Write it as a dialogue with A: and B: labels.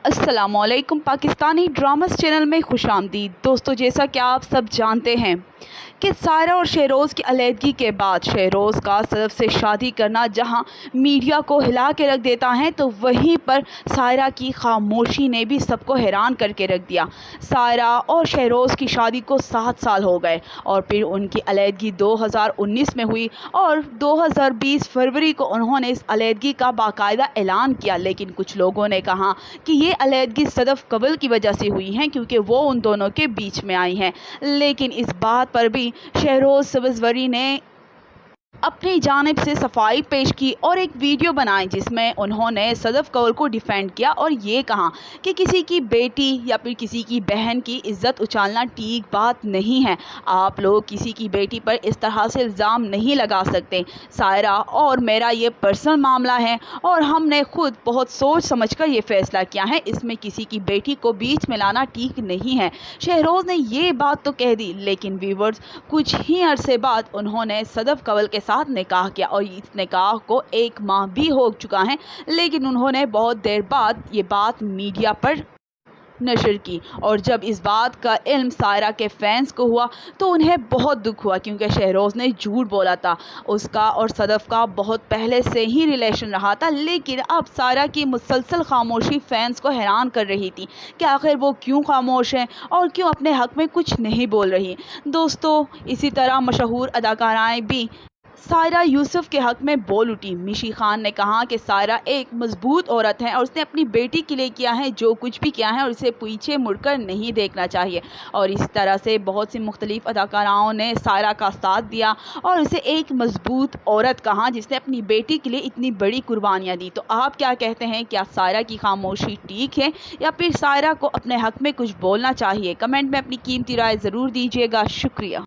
A: अस्सलाम वालेकुम। Pakistani dramas channel में खुश आमदीद। दोस्तों, जैसा कि आप सब जानते हैं कि सायरा और शहरोज़ की अलहदगी के बाद शहरोज़ का सदफ़ से शादी करना जहां मीडिया को हिला के रख देता है, तो वहीं पर सायरा की खामोशी ने भी सबको हैरान करके रख दिया। सायरा और शहरोज़ की शादी को 7 साल हो गए और फिर उनकी अलहदगी 2019 में हुई और 2020 फरवरी को उन्होंने इस अलहदगी का बाकायदा ऐलान किया। लेकिन कुछ लोगों ने कहा कि ये अलहदगी सदफ़ कबल की वजह से हुई हैं, क्योंकि वो उन दोनों के बीच में आई हैं। लेकिन इस बात पर भी शहरोज़ सब्ज़वरी ने अपनी जानिब से सफाई पेश की और एक वीडियो बनाई जिसमें उन्होंने सदफ़ कौर को डिफेंड किया और ये कहा कि किसी की बेटी या फिर किसी की बहन की इज़्ज़त उछालना ठीक बात नहीं है। आप लोग किसी की बेटी पर इस तरह से इल्ज़ाम नहीं लगा सकते। सायरा और मेरा ये पर्सनल मामला है और हमने खुद बहुत सोच समझ कर ये फ़ैसला किया है। इसमें किसी की बेटी को बीच में लाना ठीक नहीं है। शहरोज़ ने ये बात तो कह दी, लेकिन व्यूवर्स कुछ ही अरसे बाद उन्होंने सदफ़ कौर के साथ निकाह किया और इस निकाह को 1 माह भी हो चुका है। लेकिन उन्होंने बहुत देर बाद ये बात मीडिया पर नशर की और जब इस बात का इल्म सायरा के फैंस को हुआ तो उन्हें बहुत दुख हुआ, क्योंकि शहरोज़ ने झूठ बोला था। उसका और सदफ़ का बहुत पहले से ही रिलेशन रहा था। लेकिन अब सायरा की मुसलसल खामोशी फैंस को हैरान कर रही थी कि आखिर वो क्यों खामोश हैं और क्यों अपने हक़ में कुछ नहीं बोल रही। दोस्तों, इसी तरह मशहूर अदाकाराएँ भी सायरा यूसुफ के हक़ में बोल उठी। मिशी खान ने कहा कि सायरा एक मजबूत औरत है और उसने अपनी बेटी के लिए किया है जो कुछ भी किया है और इसे पीछे मुड़कर नहीं देखना चाहिए। और इस तरह से बहुत सी मुख्तलिफ अदाकाराओं ने सायरा का साथ दिया और उसे एक मजबूत औरत कहा जिसने अपनी बेटी के लिए इतनी बड़ी कुर्बानियाँ दी। तो आप क्या कहते हैं, क्या सायरा की खामोशी ठीक है या फिर सायरा को अपने हक़ में कुछ बोलना चाहिए? कमेंट में अपनी कीमती राय ज़रूर दीजिएगा। शुक्रिया।